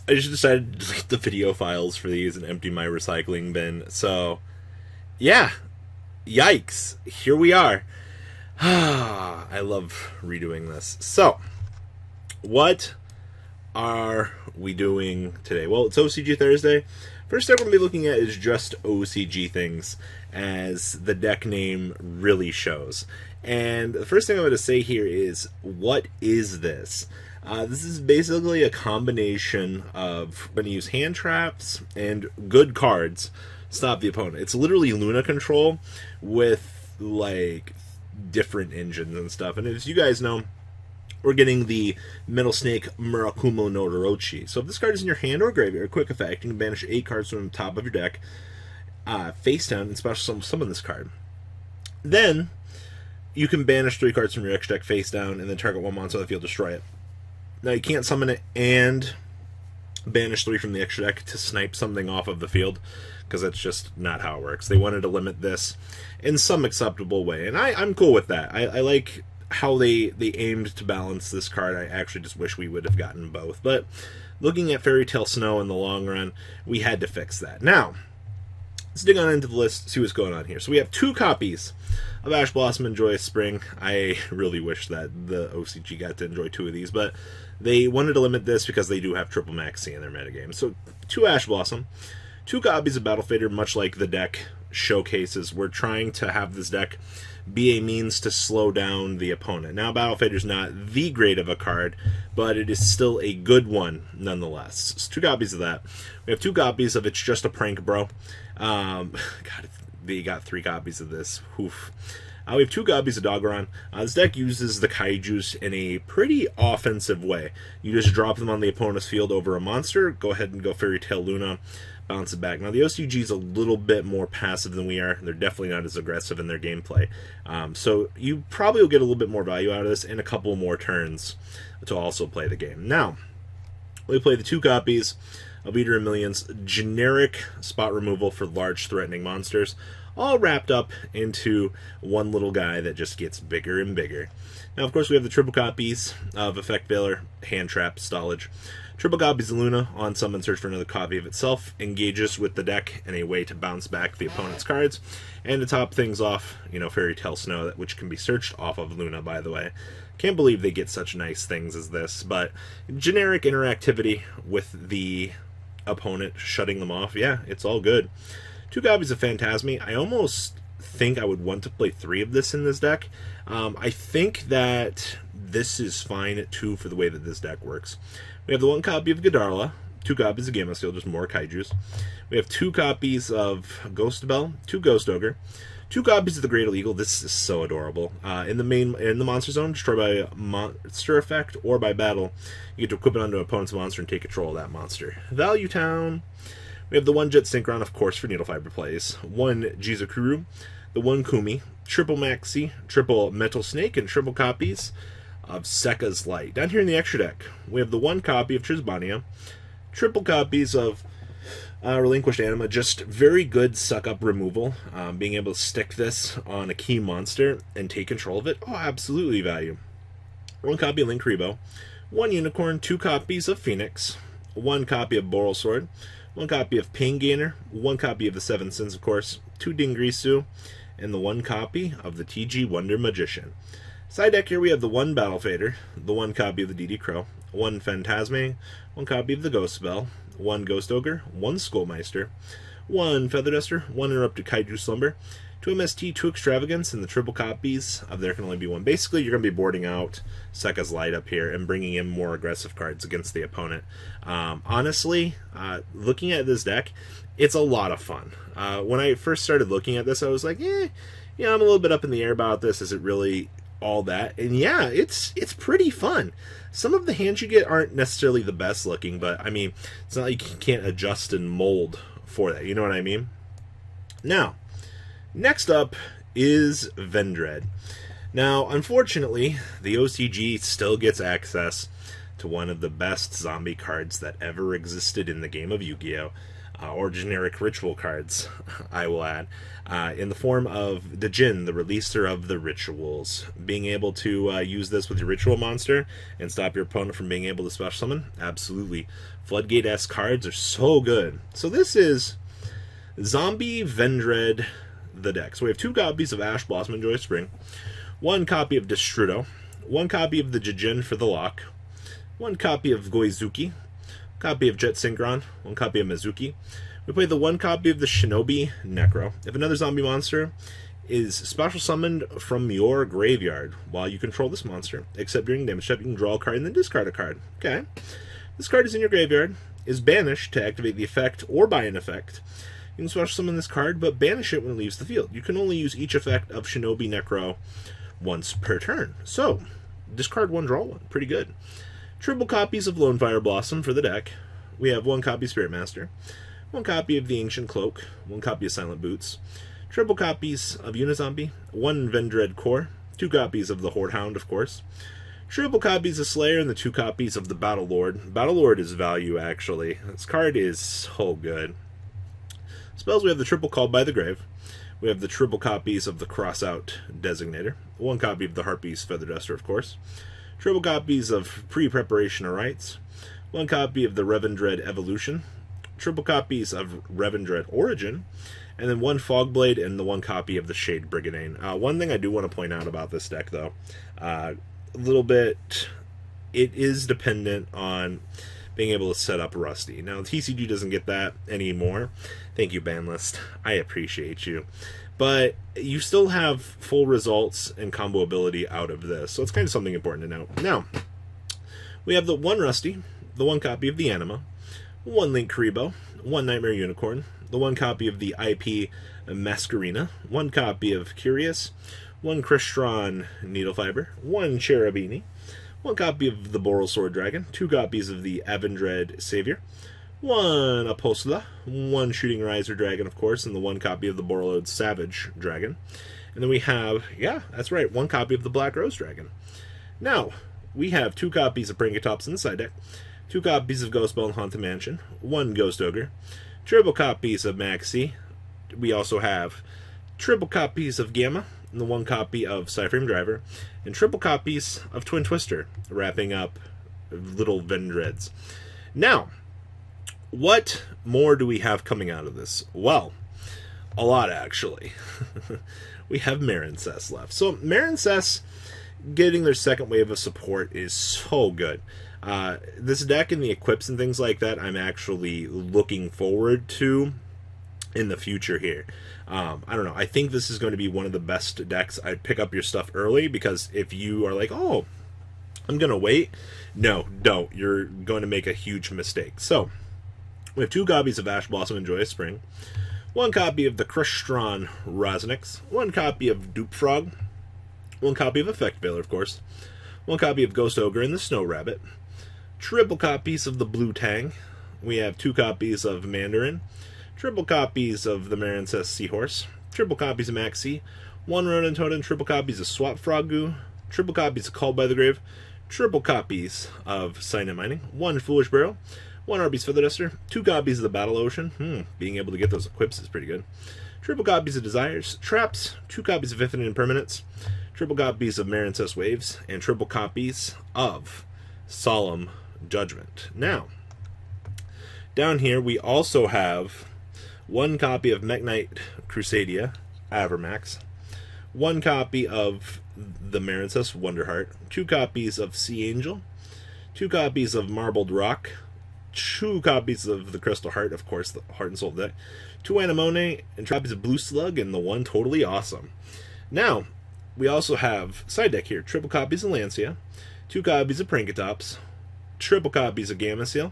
I just decided to delete the video files for these and empty my recycling bin. So, yeah, yikes, here we are. I love redoing this. So, what are we doing today? Well, it's OCG Thursday. First thing we're going to be looking at is just OCG things, as the deck name really shows. And the first thing I'm going to say here is, what is this? This is basically a combination of, I'm going to use hand traps and good cards to stop the opponent. It's literally Luna control with, like, different engines and stuff. And as you guys know, we're getting the Metal Snake Murakumo no Orochi. So if this card is in your hand or graveyard, quick effect, you can banish 8 cards from the top of your deck, face down, and special summon this card. Then, you can banish 3 cards from your extra deck face down, and then target 1 monster on the field, destroy it. Now you can't summon it and banish 3 from the extra deck to snipe something off of the field, because that's just not how it works. They wanted to limit this in some acceptable way, and I'm cool with that. I like how they aimed to balance this card. I actually just wish we would have gotten both. But looking at Fairy Tale Snow in the long run, we had to fix that. Now, let's dig on into the list, see what's going on here. So we have 2 copies of Ash Blossom and Joyous Spring. I really wish that the OCG got to enjoy 2 of these, but they wanted to limit this because they do have triple maxi in their metagame. So 2 Ash Blossom, 2 copies of Battle Fader, much like the deck showcases. We're trying to have this deck be a means to slow down the opponent. Now, Battle Fader's not the great of a card, but it is still a good one nonetheless. So 2 copies of that. We have 2 copies of It's Just a Prank, Bro. God, they got 3 copies of this. Oof. We have 2 copies of Doggeron. This deck uses the Kaijus in a pretty offensive way. You just drop them on the opponent's field over a monster, go ahead and go Fairy Tale Luna, bounce it back. Now, the OCG is a little bit more passive than we are. They're definitely not as aggressive in their gameplay. So you probably will get a little bit more value out of this and a couple more turns to also play the game. Now, we play the 2 copies of Eater of Millions, generic spot removal for large threatening monsters, all wrapped up into one little guy that just gets bigger and bigger. Now, of course, we have the triple copies of Effect Veiler, Hand Trap, Stallage. Triple copies of Luna, on summon, search for another copy of itself, engages with the deck in a way to bounce back the opponent's cards. And to top things off, Fairy Tale Snow, which can be searched off of Luna, by the way. Can't believe they get such nice things as this, but generic interactivity with the opponent, shutting them off, yeah, it's all good. 2 copies of Phantasmi. I almost think I would want to play 3 of this in this deck. I think that this is fine at 2 for the way that this deck works. We have the 1 copy of Godarla, 2 copies of Gamma Steel, just more Kaijus. We have 2 copies of Ghost Bell, 2 Ghost Ogre, 2 copies of the Great Eagle. This is so adorable. In the monster zone, destroy by monster effect or by battle, you get to equip it onto an opponent's monster and take control of that monster. Value Town. We have the 1 Jet Synchron, of course, for Needle Fiber plays. 1 Jizukuru, the 1 Kumi, triple Maxi, triple Metal Snake, and triple copies of Sekka's Light. Down here in the extra deck, we have the 1 copy of Trisbania, triple copies of Relinquished Anima, just very good suck-up removal. Being able to stick this on a key monster and take control of it, absolutely value. 1 copy of Linkuriboh, 1 Unicorn, 2 copies of Phoenix, 1 copy of Boral Sword, 1 copy of Pain Gainer, 1 copy of the 7 Sins, of course, 2 Dingrisu, and the 1 copy of the TG Wonder Magician. Side deck here we have the 1 Battle Fader, the 1 copy of the DD Crow, 1 Phantasme, 1 copy of the Ghost Bell, 1 Ghost Ogre, 1 Skullmeister, 1 Feather Duster, 1 Interrupted Kaiju Slumber, 2 MST, 2 Extravagance, and the triple copies of There Can Only Be One. Basically, you're going to be boarding out Sekka's Light up here and bringing in more aggressive cards against the opponent. Honestly, looking at this deck, it's a lot of fun. When I first started looking at this, I was like, I'm a little bit up in the air about this. Is it really all that? And yeah, it's pretty fun. Some of the hands you get aren't necessarily the best looking, but I mean, it's not like you can't adjust and mold for that. You know what I mean? Now, next up is Vendread. Now, unfortunately, the OCG still gets access to one of the best zombie cards that ever existed in the game of Yu-Gi-Oh! or generic ritual cards, I will add, in the form of the Jinn, the releaser of the rituals. Being able to use this with your ritual monster and stop your opponent from being able to special summon, absolutely. Floodgate-esque cards are so good. So this is Zombie Vendread the deck. So we have 2 copies of Ash Blossom and Joyous Spring, 1 copy of Destrudo, 1 copy of the Jijin for the lock, 1 copy of Goizuki, copy of Jet Synchron, 1 copy of Mizuki. We play the 1 copy of the Shinobi Necro. If another zombie monster is special summoned from your graveyard while you control this monster, except during damage step, you can draw a card and then discard a card. Okay. This card is in your graveyard, is banished to activate the effect or buy an effect. You can special summon this card, but banish it when it leaves the field. You can only use each effect of Shinobi Necro once per turn. So, discard 1, draw 1. Pretty good. Triple copies of Lone Fire Blossom for the deck. We have 1 copy of Spirit Master, 1 copy of the Ancient Cloak, 1 copy of Silent Boots, triple copies of Unizombie, 1 Vendread Core, 2 copies of the Horde Hound, of course, triple copies of Slayer, and the 2 copies of the Battle Lord. Battle Lord is value, actually. This card is so good. Spells, we have the triple Called by the Grave. We have the triple copies of the Crossout Designator, 1 copy of the Harpy's Feather Duster, of course, triple copies of Pre-Preparation of Rites, 1 copy of the Revendread Evolution, triple copies of Revendread Origin, and then 1 Fogblade and the 1 copy of the Shade Brigandine. One thing I do want to point out about this deck, though, a little bit, it is dependent on being able to set up Rusty. Now, TCG doesn't get that anymore. Thank you, Banlist. I appreciate you. But you still have full results and combo ability out of this, so it's kind of something important to note. Now, we have the 1 Rusty, the 1 copy of the Anima, 1 Link Karibo, 1 Nightmare Unicorn, the 1 copy of the IP Masquerina, 1 copy of Curious, 1 Crystron Needlefiber, 1 Cherubini, 1 copy of the Boral Sword Dragon, 2 copies of the Avendread Savior, 1 Apostola, 1 Shooting Riser Dragon, of course, and the 1 copy of the Borrowed Savage Dragon. And then we have, yeah, that's right, 1 copy of the Black Rose Dragon. Now, we have 2 copies of Pringatops in the side deck, 2 copies of Ghostbone Haunted Mansion, 1 Ghost Ogre, triple copies of Maxi. We also have triple copies of Gamma, and the 1 copy of Cyframe Driver, and triple copies of Twin Twister, wrapping up little Vendreads. Now, what more do we have coming out of this? Well, a lot, actually. We have Marincess left. So, Marincess getting their second wave of support is so good. This deck and the equips and things like that, I'm actually looking forward to in the future here. I don't know. I think this is going to be one of the best decks. I'd pick up your stuff early, because if you are like, oh, I'm going to wait, no, don't. You're going to make a huge mistake. So, we have 2 copies of Ash Blossom and Joyous Spring, 1 copy of the Crystron Rosnix, 1 copy of Dupe Frog, 1 copy of Effect Veiler, of course, 1 copy of Ghost Ogre and the Snow Rabbit, triple copies of the Blue Tang. We have 2 copies of Mandarin, triple copies of the Marincess Seahorse, triple copies of Maxi, 1 Ronin Totem, triple copies of Swap Frog Goo, triple copies of Called by the Grave, triple copies of Signet Mining, 1 Foolish Barrel, 1 Arby's Feather Duster, 2 copies of the Battle Ocean. Being able to get those equips is pretty good. Triple copies of Desires, Traps, 2 copies of Infinite Impermanence, triple copies of Marincess Waves, and triple copies of Solemn Judgment. Now, down here we also have 1 copy of Mekk-Knight Crusadia, Avermax, 1 copy of the Marincess Wonderheart, 2 copies of Sea Angel, 2 copies of Marbled Rock, 2 copies of the Crystal Heart, of course, the Heart and Soul deck, 2 Anemone, and 2 copies of Blue Slug, and the 1 Totally Awesome. Now, we also have side deck here, triple copies of Lancia, 2 copies of Pringatops, triple copies of Gamma Seal,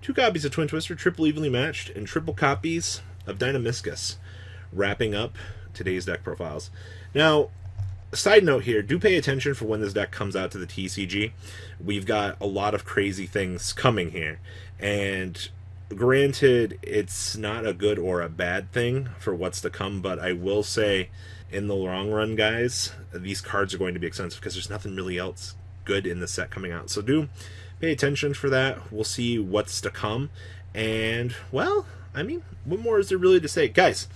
2 copies of Twin Twister, triple evenly matched, and triple copies of Dynamiscus, wrapping up today's deck profiles. Now, side note here, do pay attention for when this deck comes out to the TCG. We've got a lot of crazy things coming here, and granted, it's not a good or a bad thing for what's to come, but I will say, in the long run, guys, these cards are going to be expensive because there's nothing really else good in the set coming out. So do pay attention for that. We'll see what's to come, and, well, I mean, what more is there really to say? Guys,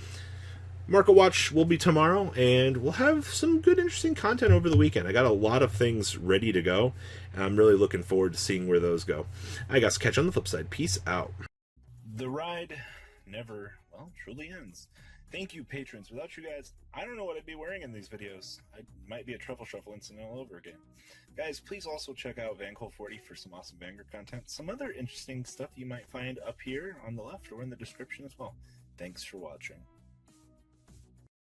Market Watch will be tomorrow, and we'll have some good, interesting content over the weekend. I got a lot of things ready to go, and I'm really looking forward to seeing where those go. I guess catch you on the flip side. Peace out. The ride never, well, truly ends. Thank you, patrons. Without you guys, I don't know what I'd be wearing in these videos. I might be a truffle shuffle incident all over again. Guys, please also check out VanCole40 for some awesome Vanguard content. Some other interesting stuff you might find up here on the left or in the description as well. Thanks for watching.